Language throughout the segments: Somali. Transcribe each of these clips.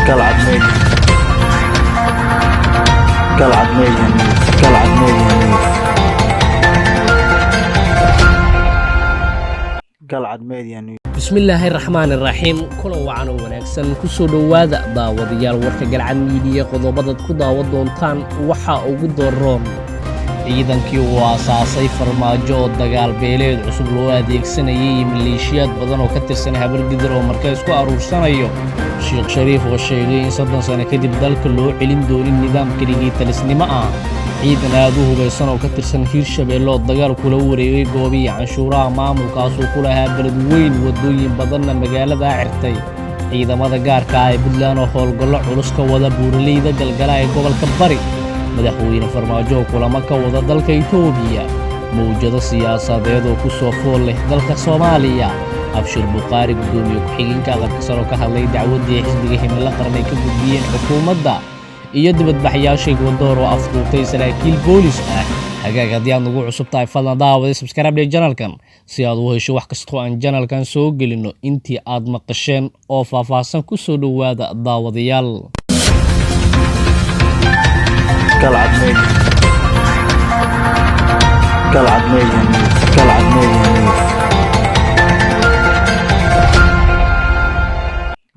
قلعة ميديا قلعة ميديا نيوز قلعة ميديا نيوز قلعة ميديا نيوز bismillaahi raxmaani raxiim kulan wacan oo wanaagsan ku soo dhowaada daawadayaal warka galcad miidiya qodobadaad ku daawan doontaan waxaa ugu daroon ciidankii uu aasaasay farmaajo oo dagaal beeleed cusub loo adeegsanayay maleeshiyaad badan oo ka tirsan habargidir oo markaa isku aruursanayo sheekh shariif oo sheegay in 30 sano kadib dalka loo celin doonin nidaam keligii talisnimo ah ciidan aad u hubaysan oo ka tirsan Hirshabeelle oo dagaal kula wareegay goobihii canshuuraha maamulkaas uu ku lahaa balad weyn wadooyin badanna magaalada xirtay ciidamada gaarka ah ee Puntland oo howlgallo culus ka wada buuraleyda galgala ee gobolka Bari madaxweyne farmaajo kulamo ka wada dalka Itoobiya mowjado siyaasadeed oo ku soo fool leh dalka Soomaaliya abshir buqaari gudoomiye ku-xigeenka aqalka sare oo ka hadlay dacwadii xisbiga himilo qaran ay ka gudbiyeen xukuumadda iyo dibadbaxayaasha Ecuador oo afduubtay saraakiil boolis ah hagaag haddii aad nagu cusub tahay fadlan daawada subscribe channelkan si aad u hesho wax kasta oo aan channelkan soo gelino intii aad maqasheen oo faahfaahsan ku soo dhowaada daawadayaal قلعة ميديا قلعة ميديا نيوز قلعة ميديا نيوز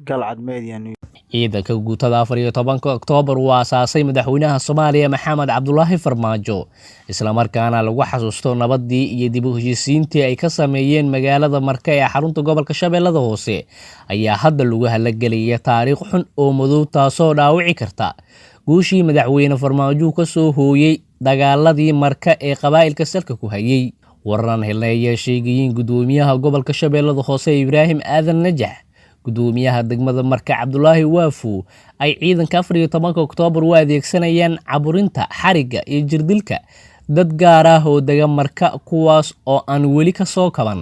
قلعة ميديا نيوز ciidanka guutada 14 Oktoobar uu aasaasay madaxweynaha Soomaaliya Maxamed Cabdullaahi Farmaajo isla markaana lagu xasuusto nabadii iyo dib u heshiisiintii ay ka sameeyeen magaalada Marka ee xarunta gobolka Shabeellada Hoose ayaa hadda lagu halagelaya taariikh xun oo madow taasoo dhaawici karta guushii madaxweyne Farmaajo ka soo hooyay dagaaladii Marka ee qabaa'ilka salka ku hayay waran helaya sheegayin gudoomiyaha gobolka Shabeellada Hoose Ibraahim Aadan Najax gudoomiyaha degmada Marka Cabdullaahi Waafu ay ciidanka 14 Oktoobar u adeegsanayaan caburinta xariga iyo jirdilka dad gaar ah oo degan Marka kuwaas oo aan weli ka soo kaban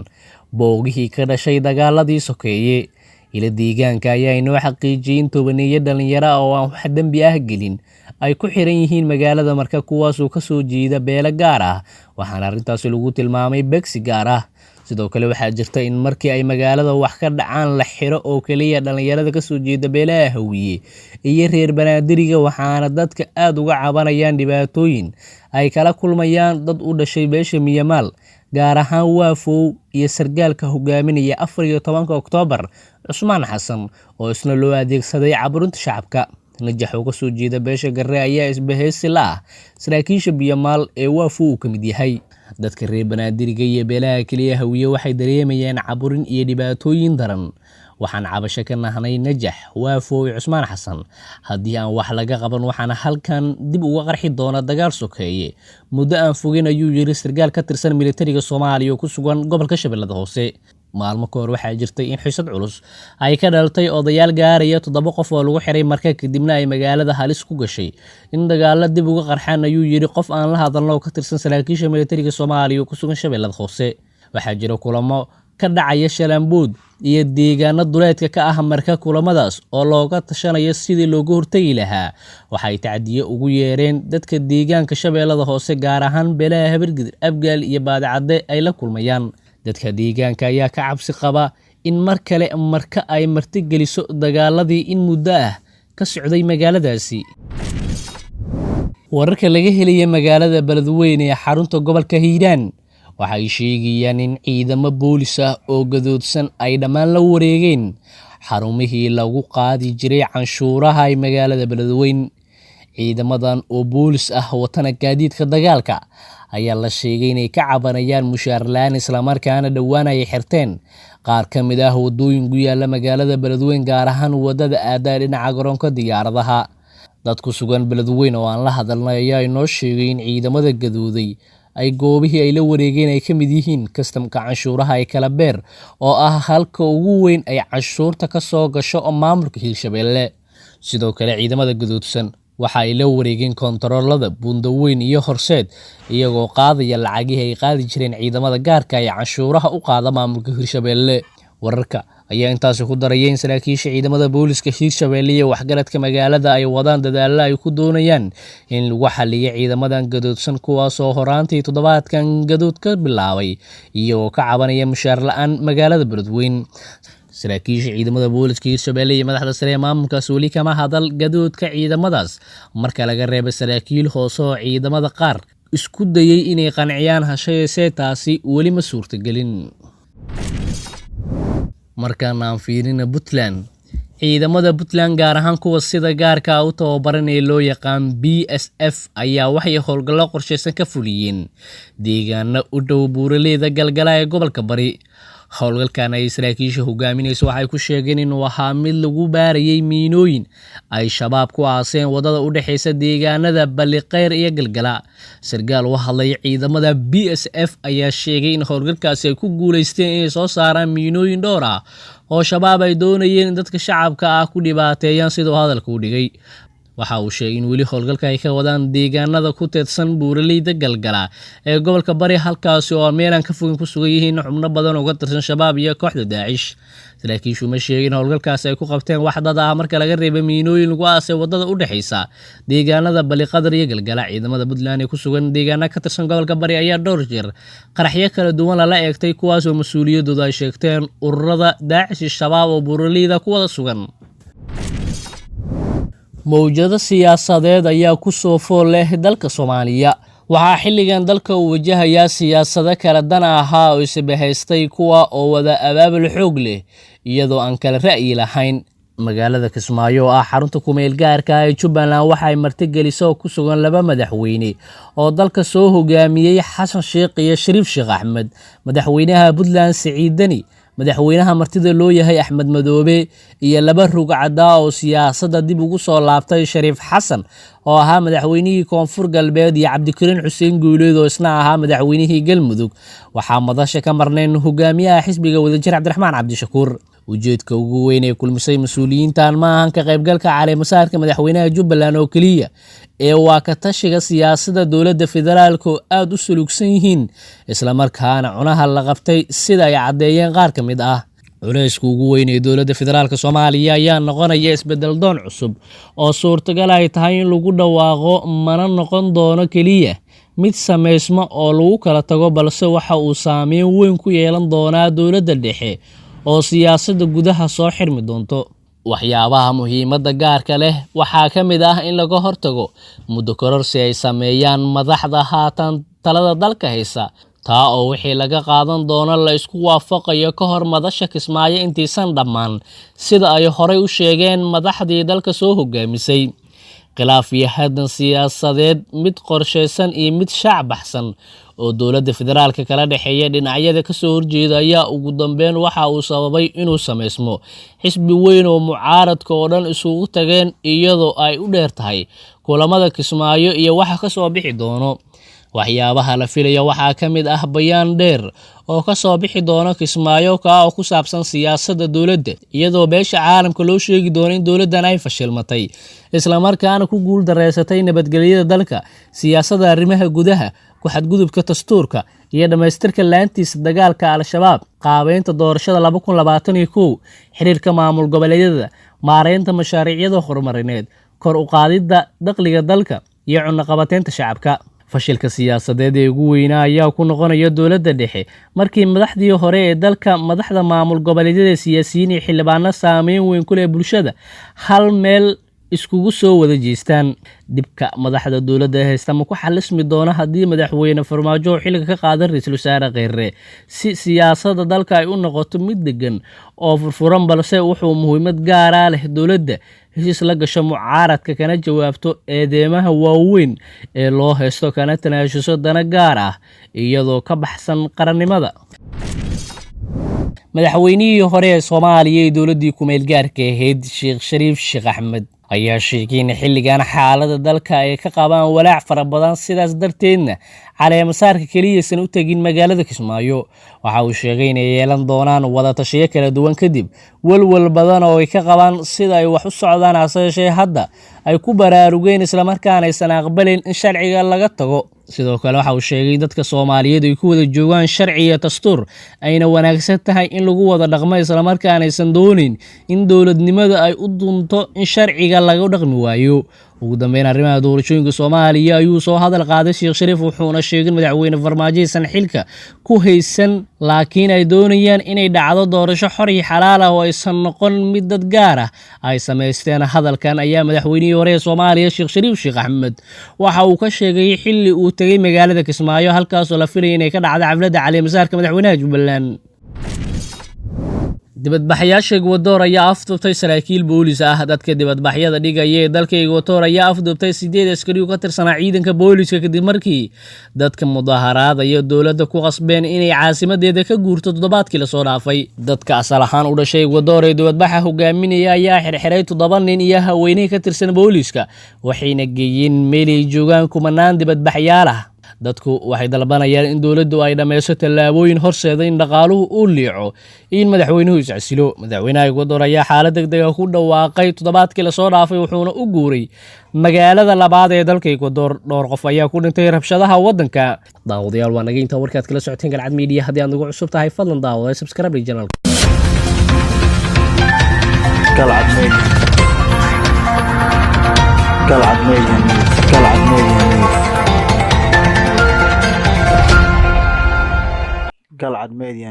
boogihii ka dhashay dagaaladii sokeeye ila deegaanka ayaa inoo xaqiijiyay in tobaneeyo dhalinyaro oo aan wax dambi ah gelin ay ku xiran yihiin magaalada Marka kuwaas oo ka soo jeeda beelo gaar ah waxaana arrintaas lagu tilmaamay beegsi gaar ah sidoo kale waxaa jirta in markii ay magaalada wax ka dhacaan la xiro oo kaliya dhalinyarada ka soo jeeda beelaha Hawiye iyo reer Banaadiriga waxaana dadka aad uga cabanayaan dhibaatooyin ay kala kulmayaan dad u dhashay beesha Miyamaal gaar ahaan Waafow iyo sargaalka hogaaminaya 14 Oktoobar Cusmaan Xasan oo isna loo adeegsaday caburinta shacabka Najax oo ka soo jeeda beesha Garre ayaa isbahaysi la ah saraakiisha Miyamaal ee Waafow ka mid yahay dadka reer Banaadiriga iyo beelaha kaliya Hawiye waxay dareemayaan caburin iyo dhibaatooyin daran waxaan cabasho ka nahnay Najax Waafow iyo Cusmaan Xasan haddii aan wax laga qaban waxaan halkan dib uga qarxi doona dagaal sokeeye muddo aan fogin ayuu yiri sargaal ka tirsan militariga Soomaaliya oo ku sugan gobolka Shabeellada Hoose maalmo ka hor waxaa jirtay in xisad culus ay ka dhaltay odayaal gaaraya 7 qof oo lagu xiray Marka kadibna ay magaalada halis ku gashay in dagaal dib uga qarxaan ayuu yiri qof aan la hadalno oo ka tirsan saraakiisha militariga Soomaaliya oo ku sugan Shabeellada Hoose waxaa jira kulamo ka dhacaya Shalambood iyo deegaano duleedka ka ah Marka kulamadaas oo looga tashanayo sidii looga hortagi lahaa waxay tacdiye ugu yeereen dadka deegaanka Shabeellada Hoose gaar ahaan beelaha Habargidir Abgaal iyo Baadicade ay la kulmayaan dadka deegaanka ayaa ka cabsi qaba in mar kale Marka ay marti geliso dagaaladii in muddo ah ka socday magaaladaasi wararka laga helay magaalada Beledweyne ee xarunta gobolka Hiiraan waxay sheegayaan in ciidamo boolis ah oo gadoodsan ay dhammaan la wareegeen xarumihii lagu qaadi jiray canshuuraha ee magaalada Beledweyne ciidamadan oo boolis ah watana gaadiidka dagaalka ayaa la sheegay inay ka cabanayaan mushaar la'aan isla markaana dhawaan ay xirteen qaar ka mid ah wadooyin ku yaala magaalada Beledweyne gaar ahaan wadada aada dhinaca garoonka diyaaradaha dadku sugan Beledweyne oo aan la hadalnay ayaa inoo sheegay in ciidamada gadooday ay goobihii ay la wareegeen ay ka mid yihiin kastamka canshuuraha ay kala beer oo ah halka ugu weyn ay canshuurta ka soo gasho maamulka Hirshabeelle sidoo kale ciidamada gadoodsan waxa ay la wareegeen kontaroolada Buundaweyn iyo Horseed iyagoo qaadaya lacagihii ay qaadi jireen ciidamada gaarka ah ee canshuuraha u qaada maamulka Hirshabeelle wararka ayaa intaas ku darayeen saraakiisha ciidamada booliska Hirshabeelle iyo waxgaradka magaalada ay wadaan dadaal ay ku doonayaan in lagu xalliyo ciidamadan gadoodsan kuwaas oo horaantii toddobaadkan gadood ka bilaabay iyagoo ka cabanaya mushaar la'aan magaalada Beledweyne saraakiisha ciidamada booliska Hirshabelle iyo madaxda sare ee maamulkaas weli kama hadal gadoodka ciidamadaas marka laga reebay saraakiil hoose oo ciidamada qaar isku dayay inay qanciyaan hase yeeshee taasi weli ma suurtagelin. Markaan aan fiirino Puntland, ciidamada Puntland gaar ahaan kuwa sida gaarka ah u tababaran ee loo yaqaan BSF ayaa waxay howlgallo qorsheysan ka fuliyeen deegaano u dhow buuraleyda Galgala ee gobolka Bari. Howlgalkan ay saraakiisha hogaaminayso waxay ku sheegeen inuu ahaa mid lagu baarayay miinooyin ay shabaab ku aaseen wadada u dhaxeysa deegaanada Balliqeyr iyo Galgala. Sargaal u hadlay ciidamada BSF ayaa sheegay in howlgalkaasi ay ku guuleysteen inay soo saaraan miinooyin dhowr ah oo shabaab ay doonayeen in dadka shacabka ah ku dhibaateeyaan sidoo hadalka u dhigay. Waxa uu sheegay in weli howlgalka ay ka wadaan deegaanada ku teedsan buuraleyda Galgala ee gobolka Bari halkaasi oo meelan ka fogin ku sugan yihiin xubno badan oo ka tirsan shabaab iyo kooxda Daacish. Saraakiishu ma sheegin howlgalkaasi ay ku qabteen wax dad ah marka laga reebay miinooyin lagu aasay wadada u dhaxeysa deegaanada Balliqeyr iyo Galgala. Ciidamada Puntland ee ku sugan deegaanada ka tirsan gobolka Bari ayaa dhowr jeer qaraxyo kala duwan la eegtay kuwaas oo mas'uuliyadooda ay sheegteen ururada Daacish shabaab oo buuraleyda ku wada sugan. Mowjado siyaasadeed ayaa ku soo fool leh dalka Soomaaliya. Waxaa xilligan dalka uu wajahayaa siyaasado kala dan ahaa oo isbahaystay kuwa oo wada abaabul xoog leh iyadoo aan kala ra'yi lahayn. Magaalada Kismaayo oo ah xarunta ku meel gaarka ah ee Jubbaland waxay martigeliso ku sugan laba madaxweyne oo dalka soo hogaamiyay Xasan Sheekh iyo Shariif Sheekh Axmed. Madaxweynaha Puntland Siciid Dani, madaxweynaha martida loo yahay Axmed Madoobe iyo laba rugcada oo siyaasadda dib ugu soo laabtay Shariif Xasan oo ahaa madaxweynihii Koonfur Galbeed iyo Cabdikariin Xuseen Guuleed oo isna ahaa madaxweynihii Galmudug. Waxaa madasha ka marnayn hogaamiyaha xisbiga wadajir Cabdiraxmaan Cabdishakuur. ujeedka ugu weyn ee kulmisay mas'uuliyiintan ma ahan ka qaybgalka caleemasaarka madaxweynaha Jubbaland oo kaliya ee waa ka tashiga siyaasadda dowladda federaalka oo aad u sulugsan yihiin isla markaana cunaha la qabtay sida ay cadeeyeen qaar ka mid ah. Culayska ugu weyn ee dowladda federaalka Soomaaliya ayaa noqonaya isbedel doon cusub oo suurtagal ay tahay in lagu dhawaaqo mana noqon doono kaliya mid sameysma oo lagu kala tago balse waxa uu saameyn weyn ku yeelan doonaa dowladda dhexe oo siyaasadda gudaha soo xirmi doonto. Waxyaabaha muhiimadda gaarka leh waxaa ka mid ah in laga hortago muddo kororsi ay sameeyaan madaxda haatan talada dalka haysa taa oo wixii laga qaadan doono la isku waafaqayo ka hor madasha Kismaayo intiisan dhammaan sida ay horey u sheegeen madaxdii dalka soo hogaamisay. Khilaaf iyo hadan siyaasadeed mid qorsheysan iyo mid shaac baxsan oo dowladda federaalka kala dhaxeeya dhinacyada ka soo horjeeda ayaa ugu dambeyn waxa uu sababay inuu sameysmo xisbi weyn oo mucaaradka oo dhan isugu tageen iyadoo ay u dheer tahay kulamada Kismaayo iyo waxa ka soo bixi doono. Waxyaabaha la filayo waxaa ka mid ah bayaan dheer oo ka soo bixi doona Kismaayo oo ku saabsan siyaasadda dowladda iyadoo beesha caalamka loo sheegi doono in dowladdan ay fashilmatay isla markaana ku guul dareysatay nabadgelyada dalka, siyaasadda arrimaha gudaha, ku xadgudubka dastuurka iyo dhamaystirka laantiisa dagaalka Al-Shabaab, qaabeynta doorashada 2021, xiriirka maamul goboleedyada, maareynta mashaariicda horumarineed, kor u qaadidda dakhliga dalka iyo cunaqabateynta shacabka. Fashilka siyaasadeed ee ugu weyn ayaa ku noqonaya dowladda dhexe markii madaxdii hore ee dalka madaxda maamul goboleedyada siyaasiyiin iyo xildhibaano saameyn weyn ku leh bulshada hal meel iskugu soo wada jeestaan. Dibka madaxda dowladda haysta ma ku xalismi doona haddii madaxweyne Farmaajo xilka ka qaadan ra'iisul wasaare Kheyre si siyaasadda dalka ay u noqoto mid degan oo furfuran balse wuxuu muhiimad gaar ah leh dowladda heshiis la gasho mucaaradka kana jawaabto eedeymaha waaweyn ee loo haysto kana tanaasuso dana gaar ah iyadoo ka baxsan qarannimada. Madaxweynihii hore ee Soomaaliya ee dowladdii ku meel gaarka ahayd Sheekh Shariif Sheekh Axmed ayaa sheegay in xilligan xaaladda dalka ay ka qabaan walaac fara badan sidaas darteedna caleemasaarka kaliya san u tagin magaalada Kismaayo. Waxa uu sheegay inay yeelan doonaan wada tashiyo kala duwan kadib walwal badan oo ay ka qabaan sida ay wax u socdaan asaashay hadda ay ku baraarugeen isla markaana aysan aqbalin in sharciga laga tago. Sidoo kale waxa uu sheegay dadka Soomaaliyeed ay ku wada joogaan sharci iyo dastuur ayna wanaagsan tahay in lagu wada dhaqmo isla markaana aysan doonin in dowladnimada ay u dunto in sharciga laga dhaqmi waayo. ugu dambeyn arrimaha doorashooyinka Soomaaliya ayuu soo hadal qaaday Sheekh Shariif wuxuuna sheegay madaxweyne Farmaajo aysan xilka ku haysan laakiin ay doonayaan inay dhacdo doorasho xor iyo xalaal ah oo aysan noqon mid dad gaar ah ay sameysteen. Hadalkan ayaa madaxweynihii hore ee Soomaaliya Sheekh Shariif Sheekh Axmed waxa uu ka sheegay xilli uu tagay magaalada Kismaayo halkaas oo la filayay inay ka dhacdo xafladda caleemasaarka madaxweynaha Jubbaland. dibadbaxayaasha Ecuador ayaa afduubtay saraakiil boolis ah. dadka dibadbaxyada dhigaya ee dalka Ecuador ayaa afduubtay 8 askari oo ka tirsanaa ciidanka booliska kadib markii dadka mudaharaadaya dowladda ku qasbeen inay caasimadeeda ka guurto toddobaadkii la soo dhaafay. dadka asal ahaan u dhashay Ecuador ee dibadbaxa hogaaminaya ayaa xirxiray 7 nin iyo haweeney ka tirsan booliska waxayna geeyeen meel ay joogaan kumanaan dibadbaxyaal ah. dadku waxay dalbanayaan in dowladdu ay dhameyso tallaabooyin horseeda in dhaqaaluhu uu liico in madaxweynuhu iscasilo. madaxweynaha Ecuador ayaa xaalad degdeg ah ku dhawaaqay toddobaadkii la soo dhaafay wuxuuna u guuray magaalada labaad ee dalka Ecuador. dhowr qof ayaa ku dhintay rabshadaha waddanka. daawadayaal waa naga intaa warkaad kala socoteen Galcad Media. haddii aad nagu cusub tahay fadlan daawada subscribe channelka Galcad Media. Galcad Media. Galcad Media. Galcad Media.